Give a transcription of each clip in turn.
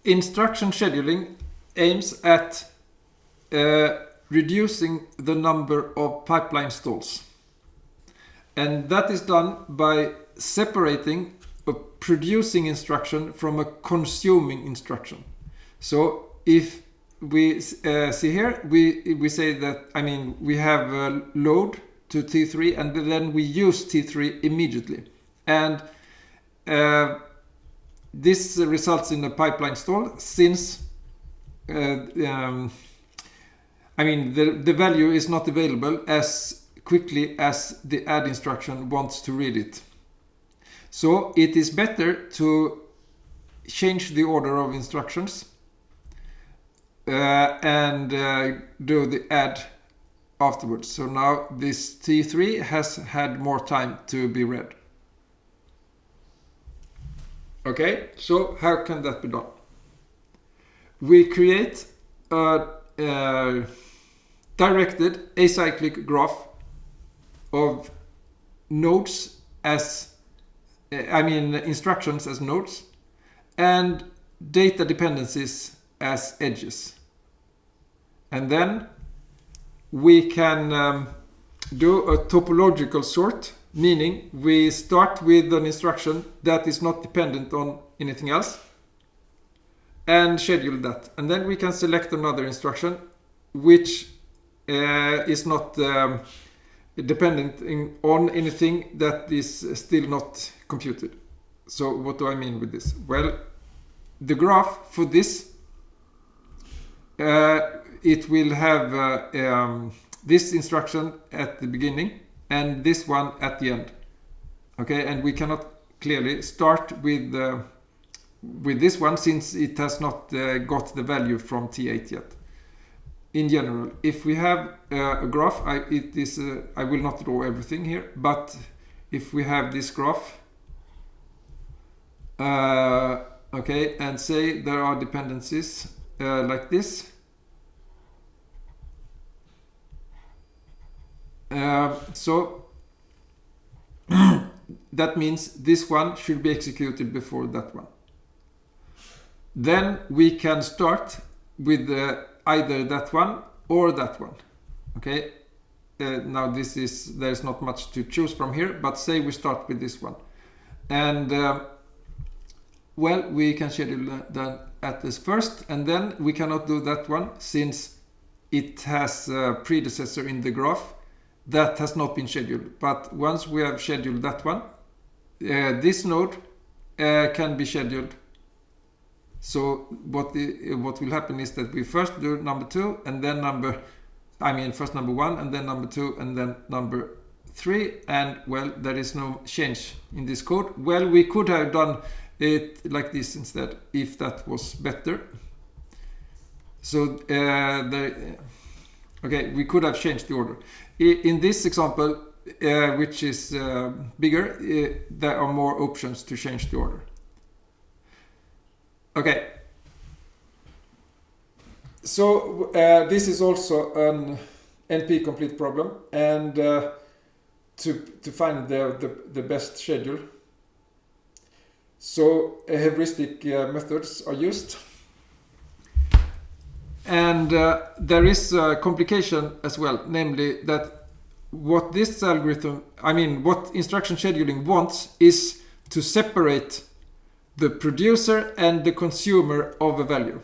instruction scheduling aims at reducing the number of pipeline stalls. And that is done by separating a producing instruction from a consuming instruction. So if we see here, we say that, I mean, we have a load to T3 and then we use T3 immediately. And this results in a pipeline stall since the value is not available as quickly as the add instruction wants to read it. So it is better to change the order of instructions and do the add afterwards. So now this T3 has had more time to be read. Okay, so how can that be done? We create a directed acyclic graph of nodes as, instructions as nodes and data dependencies as edges. And then we can do a topological sort, meaning we start with an instruction that is not dependent on anything else and schedule that. And then we can select another instruction which is not dependent on anything that is still not computed. So what do I mean with this? Well, the graph for this, it will have this instruction at the beginning and this one at the end. Okay, and we cannot clearly start with this one since it has not got the value from T8 yet. In general, if we have a graph, I will not draw everything here, but if we have this graph, okay, and say there are dependencies like this. So that means this one should be executed before that one. Then we can start with either that one or that one. Okay, now there's not much to choose from here, but say we start with this one. And well, we can schedule that at this first, and then we cannot do that one since it has a predecessor in the graph that has not been scheduled. But once we have scheduled that one, this node can be scheduled. So what will happen is that we first do number 2 and then first number 1 and then number 2 and then number 3, and well, there is no change in this code. Well, we could have done it like this instead if that was better. So okay, we could have changed the order. In this example, which is bigger, there are more options to change the order. Okay. So this is also an NP-complete problem, and to find the best schedule. So heuristic methods are used. And there is a complication as well, namely that what this algorithm, what instruction scheduling wants is to separate the producer and the consumer of a value.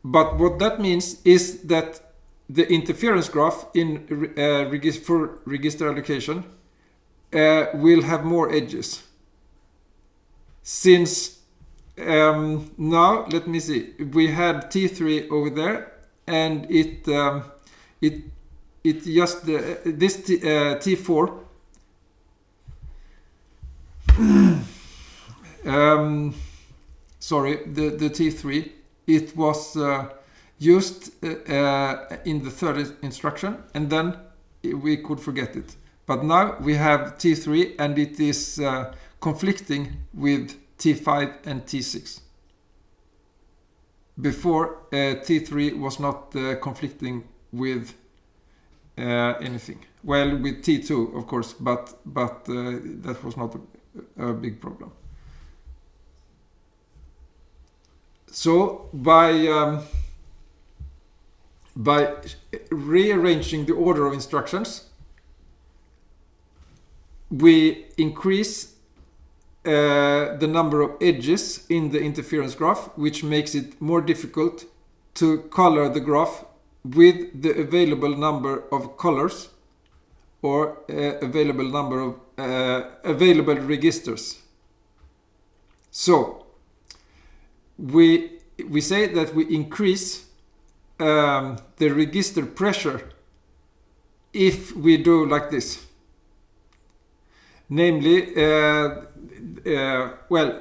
But what that means is that the interference graph for register allocation will have more edges. Since now, let me see, we had T3 over there, and it just this T4 sorry, the T3, it was used in the third instruction, and then we could forget it. But now we have T3 and it is conflicting with T5 and T6. Before, T3 was not conflicting with anything. Well, with T2, of course, but that was not a big problem. So by rearranging the order of instructions, we increase the number of edges in the interference graph, which makes it more difficult to color the graph with the available number of colors or available number of available registers. So we say that we increase the register pressure if we do like this. Namely,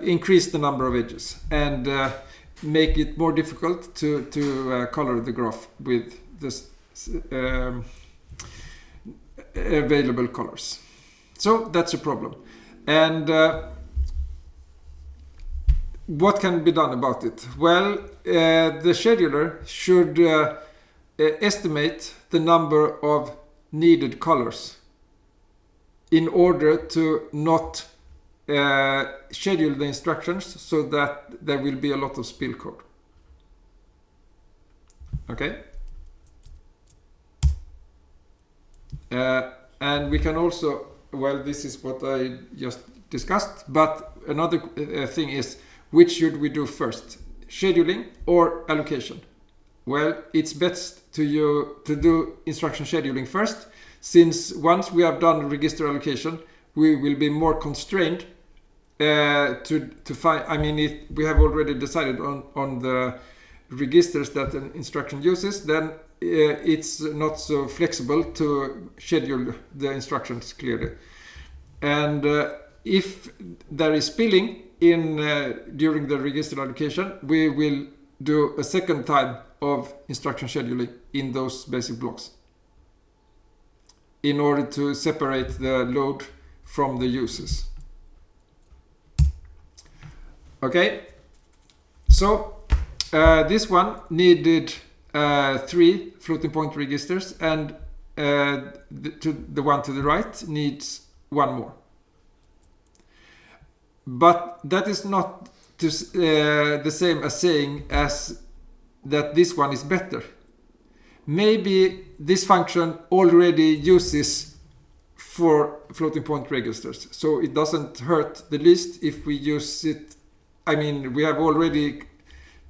increase the number of edges and make it more difficult to color the graph with this available colors. So that's a problem. And what can be done about it? Well, the scheduler should estimate the number of needed colors in order to not schedule the instructions so that there will be a lot of spill code. Okay? And we can also, well, this is what I just discussed, but another thing is, which should we do first? Scheduling or allocation? Well, it's best to do instruction scheduling first, since once we have done register allocation, we will be more constrained to find. I mean, if we have already decided on the registers that an instruction uses, then it's not so flexible to schedule the instructions clearly. And if there is spilling in during the register allocation, we will do a second time of instruction scheduling in those basic blocks in order to separate the load from the uses. Okay, so this one needed 3 floating point registers, and the one to the right needs 1 more. But that is not the same as saying as that this one is better. Maybe this function already uses 4 floating point registers, so it doesn't hurt the least if we use it. I mean, we have already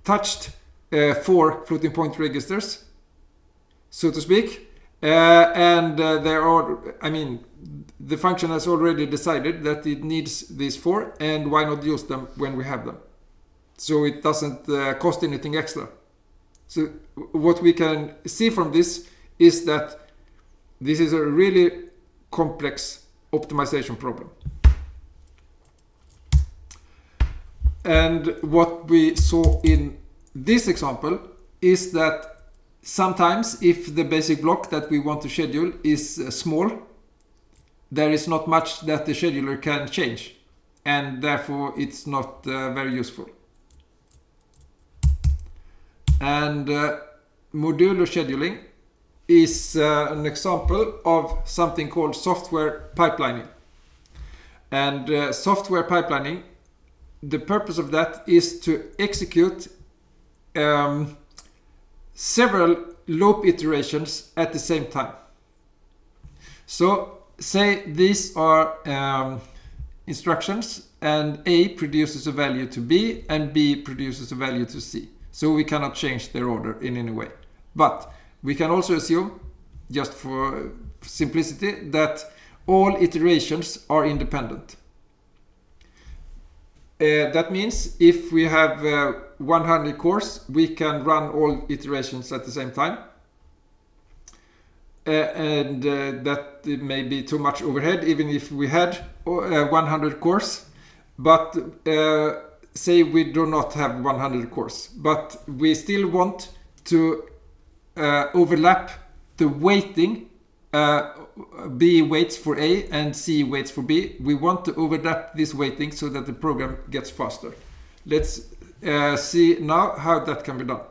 touched 4 floating point registers, so to speak, and there are. I mean, the function has already decided that it needs these 4, and why not use them when we have them? So it doesn't cost anything extra. So what we can see from this is that this is a really complex optimization problem. And what we saw in this example is that sometimes if the basic block that we want to schedule is small, there is not much that the scheduler can change, and therefore it's not very useful. And Modulo scheduling is an example of something called software pipelining. And software pipelining, the purpose of that is to execute several loop iterations at the same time. So say these are instructions, and A produces a value to B and B produces a value to C. So we cannot change their order in any way. But we can also assume, just for simplicity, that all iterations are independent. That means if we have 100 cores, we can run all iterations at the same time. And that may be too much overhead, even if we had 100 cores. But say we do not have 100 cores, but we still want to overlap the weighting. B waits for A and C waits for B. We want to overlap this weighting so that the program gets faster. Let's see now how that can be done.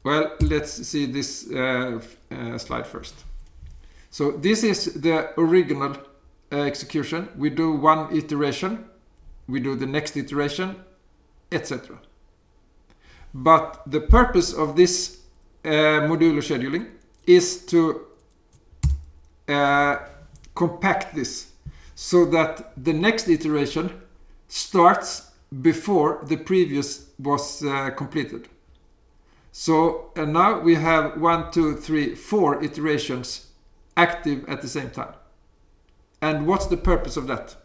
Well, let's see this slide first. So this is the original execution. We do one iteration, we do the next iteration, etc. But the purpose of this modulo scheduling is to compact this so that the next iteration starts before the previous was completed. So now we have 1, 2, 3, 4 iterations active at the same time. And what's the purpose of that?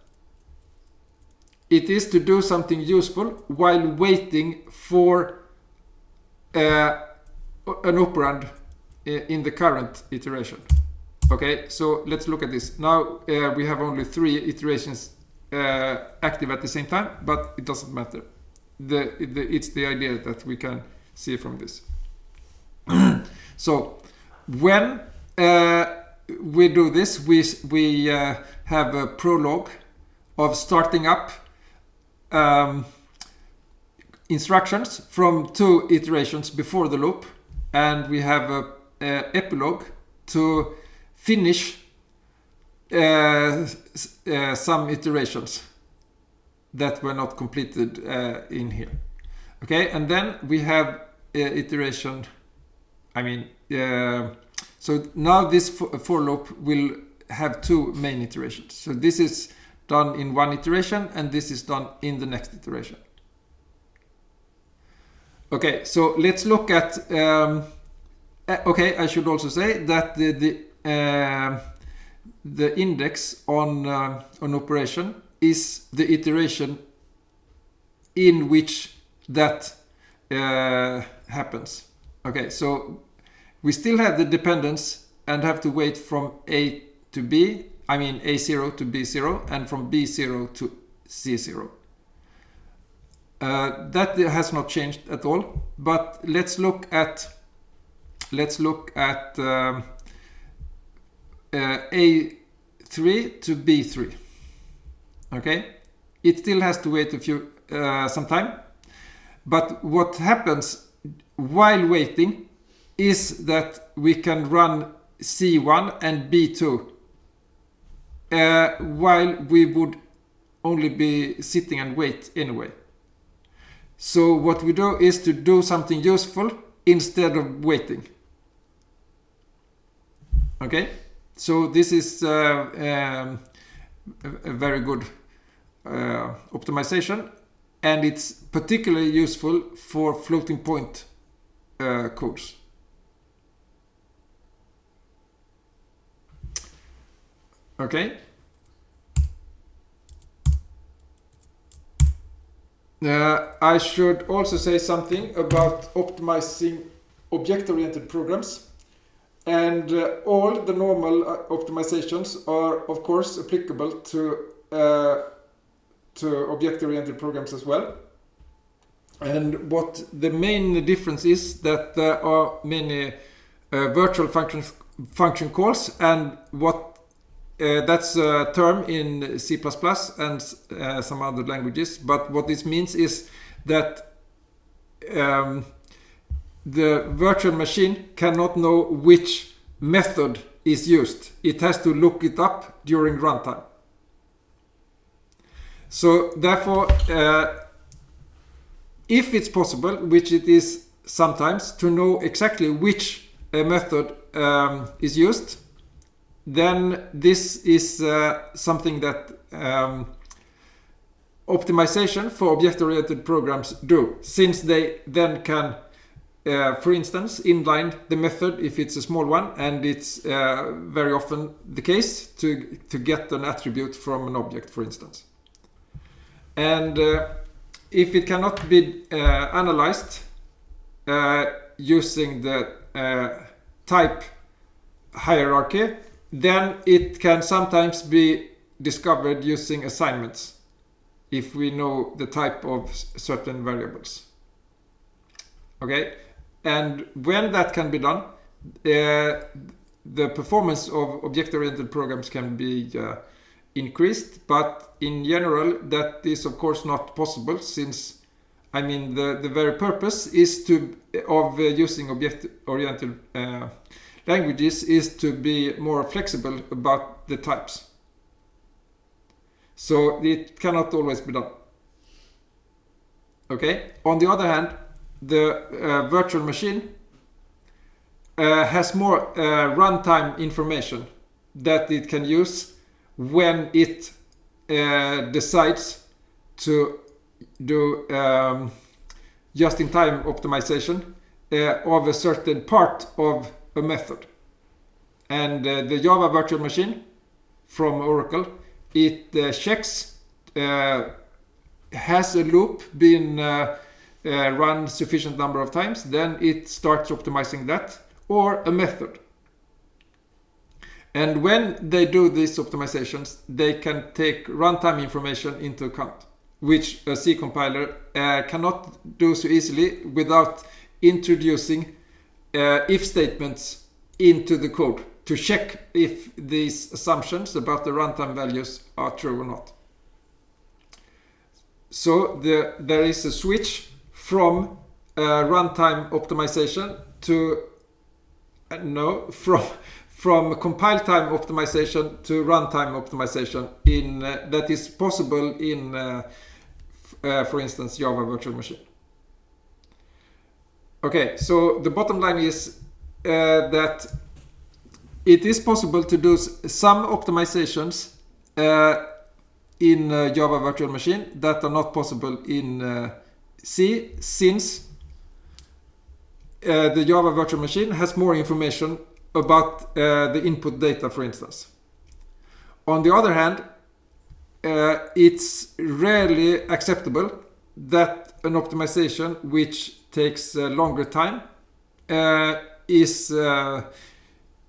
It is to do something useful while waiting for an operand in the current iteration. Okay, so let's look at this. Now we have only 3 iterations active at the same time, but it doesn't matter. It's the idea that we can see from this. So when we do this, we have a prologue of starting up instructions from 2 iterations before the loop, and we have a epilogue to finish some iterations that were not completed in here. Okay, and then we have iteration. So now this for loop will have 2 main iterations. So this is done in 1 iteration, and this is done in the next iteration. Okay, so let's look at. Okay, I should also say that the index on operation is the iteration in which that happens. Okay, so we still have the dependence and have to wait from A to B, A0 to B0, and from B0 to C0. That has not changed at all, but let's look at A3 to B3. Okay, it still has to wait some time, but what happens while waiting is that we can run C1 and B2 while we would only be sitting and wait anyway. So what we do is to do something useful instead of waiting. Okay, so this is a very good optimization, and it's particularly useful for floating point codes. Okay. I should also say something about optimizing object-oriented programs, and all the normal optimizations are of course applicable to object-oriented programs as well. And what the main difference is that there are many virtual function calls, and what that's a term in C++ and some other languages, but what this means is that the virtual machine cannot know which method is used. It has to look it up during runtime. So therefore, if it's possible, which it is sometimes, to know exactly which method is used, then this is something that optimization for object-oriented programs do, since they then can, for instance, inline the method if it's a small one, and it's very often the case to get an attribute from an object, for instance. And if it cannot be analyzed using the type hierarchy, then it can sometimes be discovered using assignments if we know the type of certain variables. Okay, and when that can be done, the performance of object-oriented programs can be increased, but in general that is of course not possible, since the very purpose is of using object-oriented languages is to be more flexible about the types. So it cannot always be done. Okay. On the other hand, the virtual machine has more runtime information that it can use when it decides to do just-in-time optimization of a certain part of a method. And the Java virtual machine from Oracle, it checks, has a loop been run sufficient number of times, then it starts optimizing that, or a method. And when they do these optimizations, they can take runtime information into account, which a C compiler cannot do so easily without introducing if statements into the code to check if these assumptions about the runtime values are true or not. So there is a switch from runtime optimization to from compile time optimization to runtime optimization in that is possible in for instance Java virtual machine. Okay, so the bottom line is that it is possible to do some optimizations in Java virtual machine that are not possible in C, since the Java virtual machine has more information about the input data, for instance. On the other hand, it's rarely acceptable that an optimization which takes longer time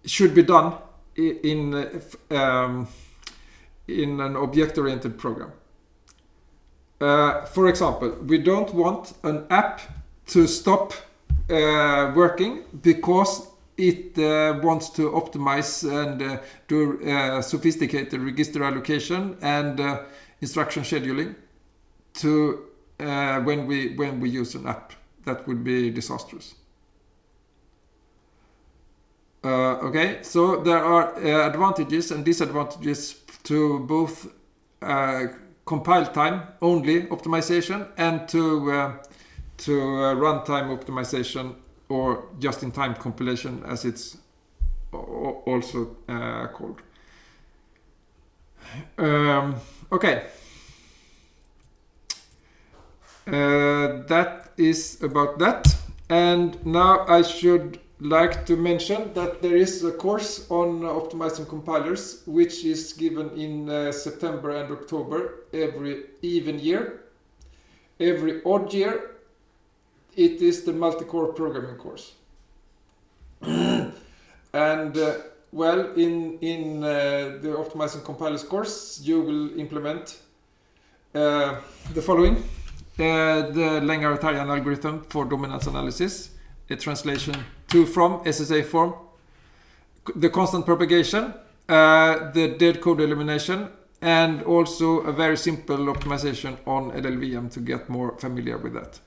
should be done in an object-oriented program. For example, we don't want an app to stop working because it wants to optimize and do sophisticated register allocation and instruction scheduling to when we use an app. That would be disastrous. Okay, so there are advantages and disadvantages to both compile time only optimization and to runtime optimization, or just-in-time compilation as it's also called. Okay, that is about that. And now I should like to mention that there is a course on optimizing compilers which is given in September and October every even year. Every odd year it is the multi-core programming course. And well, in the optimizing compilers course you will implement the following: the Langer-Tarjan algorithm for dominance analysis, a translation to from SSA form, the constant propagation, the dead code elimination, and also a very simple optimization on LLVM to get more familiar with that.